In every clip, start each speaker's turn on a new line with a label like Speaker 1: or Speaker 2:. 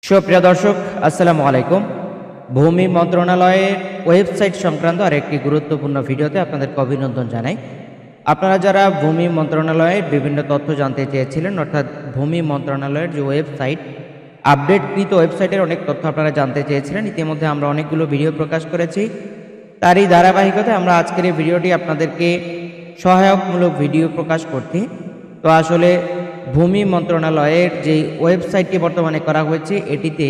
Speaker 1: সুপ্রিয় দর্শক, আসসালামু আলাইকুম। ভূমি মন্ত্রণালয়ের ওয়েবসাইট সংক্রান্ত আরেকটি গুরুত্বপূর্ণ ভিডিওতে আপনাদেরকে অভিনন্দন জানাই। আপনারা যারা ভূমি মন্ত্রণালয়ের বিভিন্ন তথ্য জানতে চেয়েছিলেন, অর্থাৎ ভূমি মন্ত্রণালয়ের যে ওয়েবসাইট, আপডেটকৃত ওয়েবসাইটের অনেক তথ্য আপনারা জানতে চেয়েছিলেন। ইতিমধ্যে আমরা অনেকগুলো ভিডিও প্রকাশ করেছি। তারই ধারাবাহিকতায় আমরা আজকের এই ভিডিওটি আপনাদেরকে সহায়কমূলক ভিডিও প্রকাশ করছি। তো আসলে ভূমি মন্ত্রণালয়ের যে ওয়েবসাইটটি বর্তমানে করা হয়েছে, এটিতে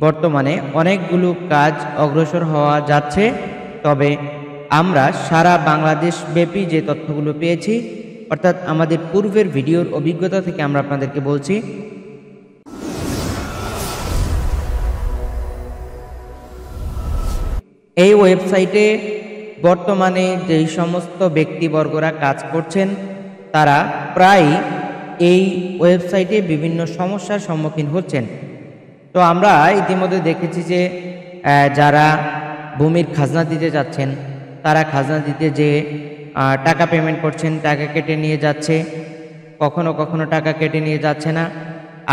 Speaker 1: বর্তমানে অনেকগুলো কাজ অগ্রসর হওয়া যাচ্ছে। তবে আমরা সারা বাংলাদেশ ব্যাপী যে তথ্যগুলো পেয়েছি, অর্থাৎ আমাদের পূর্বের ভিডিওর অভিজ্ঞতা থেকে আমরা আপনাদেরকে বলছি। এই ওয়েবসাইটে বর্তমানে যেই সমস্ত ব্যক্তিবর্গরা কাজ করছেন, তারা প্রায় এই ওয়েবসাইটে বিভিন্ন সমস্যার সম্মুখীন হচ্ছেন। তো আমরা ইতিমধ্যে দেখেছি যে যারা ভূমির খাজনা দিতে যাচ্ছেন, তারা খাজনা দিতে যে টাকা পেমেন্ট করছেন, টাকা কেটে নিয়ে যাচ্ছে, কখনো কখনো টাকা কেটে নিয়ে যাচ্ছে না,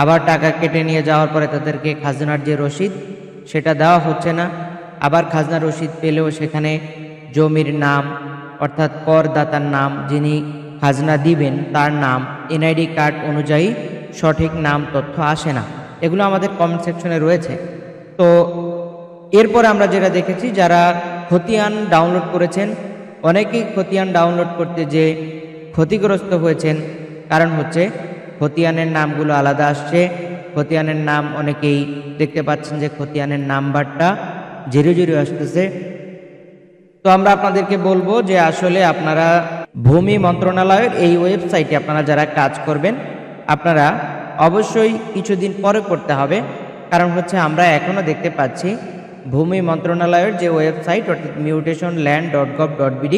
Speaker 1: আবার টাকা কেটে নিয়ে যাওয়ার পরে তাদেরকে খাজনার যে রসিদ সেটা দেওয়া হচ্ছে না। আবার খাজনা রসিদ পেলেও সেখানে জমির নাম, অর্থাৎ করদাতার নাম, যিনি খাজনা দিবেন তার নাম, এনআইডি কার্ড অনুযায়ী সঠিক নাম তথ্য আসে না। এগুলো আমাদের কমেন্ট সেকশনে রয়েছে। তো এরপর আমরা যেটা দেখেছি, যারা খতিয়ান ডাউনলোড করেছেন, অনেকেই খতিয়ান ডাউনলোড করতে যে ক্ষতিগ্রস্ত হয়েছেন। কারণ হচ্ছে খতিয়ানের নামগুলো আলাদা আসছে। খতিয়ানের নাম অনেকেই দেখতে পাচ্ছেন যে খতিয়ানের নাম্বারটা 00 আসতেছে। তো আমরা আপনাদেরকে বলবো যে আসলে আপনারা ভূমি মন্ত্রণালয়ের এই ওয়েবসাইটে আপনারা যারা কাজ করবেন, আপনারা অবশ্যই কিছুদিন পরে করতে হবে। কারণ হচ্ছে আমরা এখনও দেখতে পাচ্ছি ভূমি মন্ত্রণালয়ের যে ওয়েবসাইট, অর্থাৎ mutationland.gov.bd,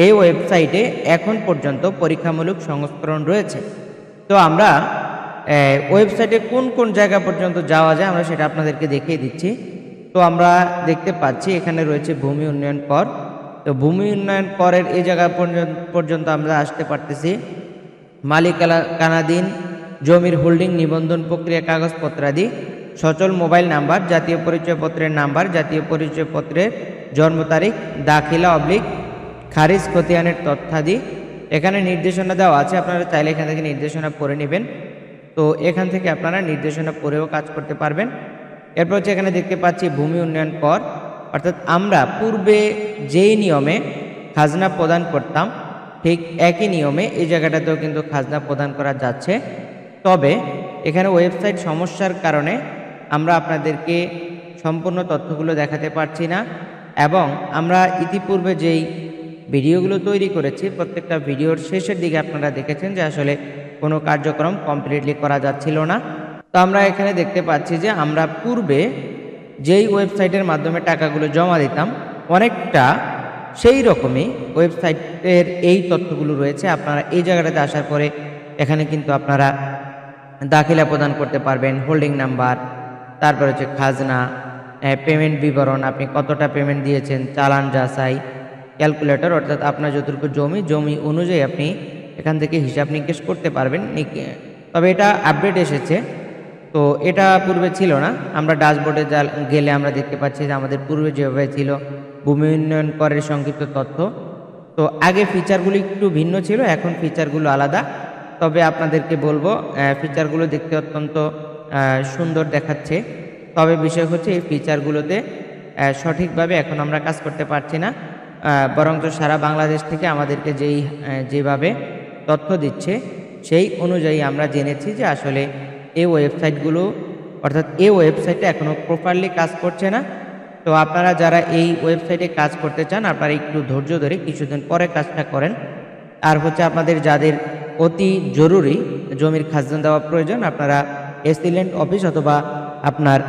Speaker 1: এই ওয়েবসাইটে এখন পর্যন্ত পরীক্ষামূলক সংস্করণ রয়েছে। তো আমরা ওয়েবসাইটে কোন কোন জায়গা পর্যন্ত যাওয়া যায় আমরা সেটা আপনাদেরকে দেখিয়ে দিচ্ছি। তো আমরা দেখতে পাচ্ছি এখানে রয়েছে ভূমি উন্নয়ন কর। তো ভূমি উন্নয়ন করের এই জায়গা পর্যন্ত আমরা আসতে পারতেছি। মালিকানাধীন জমির হোল্ডিং নিবন্ধন প্রক্রিয়া কাগজপত্রাদি, সচল মোবাইল নাম্বার, জাতীয় পরিচয়পত্রের নাম্বার, জাতীয় পরিচয়পত্রের জন্ম তারিখ, দাখিলা খারিজ খতিয়ানের তথ্যাদি। এখানে নির্দেশনা দেওয়া আছে, আপনারা চাইলে এখান থেকে নির্দেশনা পড়ে নেবেন। তো এখান থেকে আপনারা নির্দেশনা পড়েও কাজ করতে পারবেন। এরপর হচ্ছে এখানে দেখতে পাচ্ছি ভূমি উন্নয়ন কর, অর্থাৎ আমরা পূর্বে যেই নিয়মে খাজনা প্রদান করতাম, ঠিক একই নিয়মে এই জায়গাটাতেও কিন্তু খাজনা প্রদান করা যাচ্ছে। তবে এখানে ওয়েবসাইট সমস্যার কারণে আমরা আপনাদেরকে সম্পূর্ণ তথ্যগুলো দেখাতে পারছি না। এবং আমরা ইতিপূর্বে যেই ভিডিওগুলো তৈরি করেছি, প্রত্যেকটা ভিডিওর শেষের দিকে আপনারা দেখেছেন যে আসলে কোনো কার্যক্রম কমপ্লিটলি করা যাচ্ছিল না। তো আমরা এখানে দেখতে পাচ্ছি যে আমরা পূর্বে যেই ওয়েবসাইটের মাধ্যমে টাকাগুলো জমা দিতাম, অনেকটা সেই রকমই ওয়েবসাইটের এই তথ্যগুলো রয়েছে। আপনারা এই জায়গাটাতে আসার পরে এখানে কিন্তু আপনারা দাখিলা প্রদান করতে পারবেন, হোল্ডিং নাম্বার, তারপর হচ্ছে খাজনা, পেমেন্ট বিবরণ, আপনি কতটা পেমেন্ট দিয়েছেন, চালান যাচাই, ক্যালকুলেটর, অর্থাৎ আপনার যতটুকু জমি অনুযায়ী আপনি এখান থেকে হিসাব নিকেশ করতে পারবেন। তবে এটা আপডেট এসেছে, তো এটা পূর্বে ছিল না। আমরা ড্যাশবোর্ডে গেলে আমরা দেখতে পাচ্ছি যে আমাদের পূর্বে যেভাবে ছিল ভূমি উন্নয়ন করের সংক্ষিপ্ত তথ্য, তো আগে ফিচারগুলো একটু ভিন্ন ছিল, এখন ফিচারগুলো আলাদা। তবে আপনাদেরকে বলবো ফিচারগুলো দেখতে অত্যন্ত সুন্দর দেখাচ্ছে। তবে বিষয় হচ্ছে এই ফিচারগুলোতে সঠিকভাবে এখন আমরা কাজ করতে পারছি না। বরঞ্চ সারা বাংলাদেশ থেকে আমাদেরকে যেভাবে তথ্য দিচ্ছে, সেই অনুযায়ী আমরা জেনেছি যে আসলে এই ওয়েবসাইটগুলো, অর্থাৎ এই ওয়েবসাইটে এখনও প্রপারলি কাজ করছে না। তো আপনারা যারা এই ওয়েবসাইটে কাজ করতে চান, আপনারা একটু ধৈর্য ধরে কিছুদিন পরে কাজটা করেন। আর হচ্ছে আপনাদের যাদের অতি জরুরি জমির খাজনা দেওয়া প্রয়োজন, আপনারা এসিল্যান্ড অফিস অথবা আপনার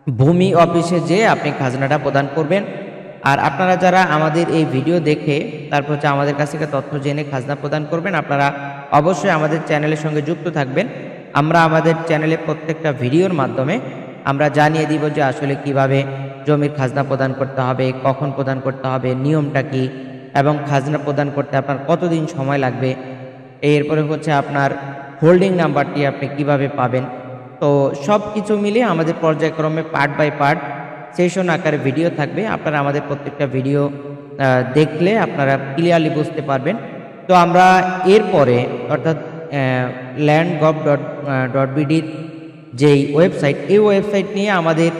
Speaker 1: ভূমি অফিসে যেয়ে আপনি খাজনাটা প্রদান করবেন। আর আপনারা যারা আমাদের এই ভিডিও দেখে তারপর হচ্ছে আমাদের কাছ থেকে তথ্য জেনে খাজনা প্রদান করবেন, আপনারা অবশ্যই আমাদের চ্যানেলের সঙ্গে যুক্ত থাকবেন। আমরা আমাদের চ্যানেলে প্রত্যেকটা ভিডিওর মাধ্যমে আমরা জানিয়ে দিব যে আসলে কিভাবে জমির খাজনা প্রদান করতে হবে, কখন প্রদান করতে হবে, নিয়মটা কি, এবং খাজনা প্রদান করতে আপনার কতদিন সময় লাগবে। এরপরে হচ্ছে আপনার হোল্ডিং নাম্বারটি আপনি কিভাবে পাবেন। তো সব কিছু মিলিয়ে আমাদের পর্যায়ক্রমে পার্ট বাই পার্ট সেশন আকারে ভিডিও থাকবে। আপনারা আমাদের প্রত্যেকটা ভিডিও দেখলে আপনারা ক্লিয়ারলি বুঝতে পারবেন। তো আমরা এরপরে অর্থাৎ land.gov.bd যেই ওয়েবসাইট, এই ওয়েবসাইট নিয়ে আমাদের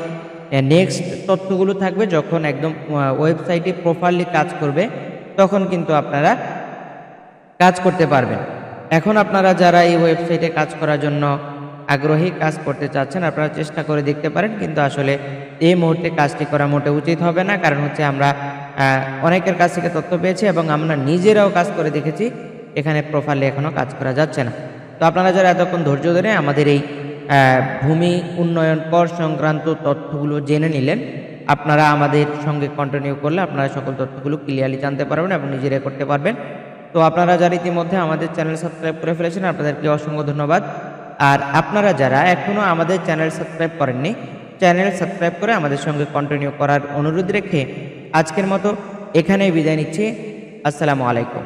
Speaker 1: নেক্সট তথ্যগুলো থাকবে। যখন একদম ওয়েবসাইটে প্রপারলি কাজ করবে তখন কিন্তু আপনারা কাজ করতে পারবেন। এখন আপনারা যারা এই ওয়েবসাইটে কাজ করার জন্য আগ্রহী, কাজ করতে চাচ্ছেন, আপনারা চেষ্টা করে দেখতে পারেন, কিন্তু আসলে এই মুহূর্তে কাজটি করা মোটে উচিত হবে না। কারণ হচ্ছে আমরা অনেকের কাছ থেকে তথ্য পেয়েছি এবং আমরা নিজেরাও কাজ করে দেখেছি, এখানে প্রপারলি এখনও কাজ করা যাচ্ছে না। তো আপনারা যারা এতক্ষণ ধৈর্য ধরে আমাদের এই ভূমি উন্নয়ন কর সংক্রান্ত তথ্যগুলো জেনে নিলেন, আপনারা আমাদের সঙ্গে কন্টিনিউ করলে আপনারা সকল তথ্যগুলো ক্লিয়ারলি জানতে পারবেন এবং নিজেরাই করতে পারবেন। তো আপনারা যারা ইতিমধ্যে আমাদের চ্যানেল সাবস্ক্রাইব করে ফেলেছেন, আপনাদেরকে অসংখ্য ধন্যবাদ। আর আপনারা যারা এখনও আমাদের চ্যানেল সাবস্ক্রাইব করেননি, চ্যানেল সাবস্ক্রাইব করে আমাদের সঙ্গে কন্টিনিউ করার অনুরোধ রেখে আজকের মতো এখানেই বিদায় নিচ্ছি। আসসালামু আলাইকুম।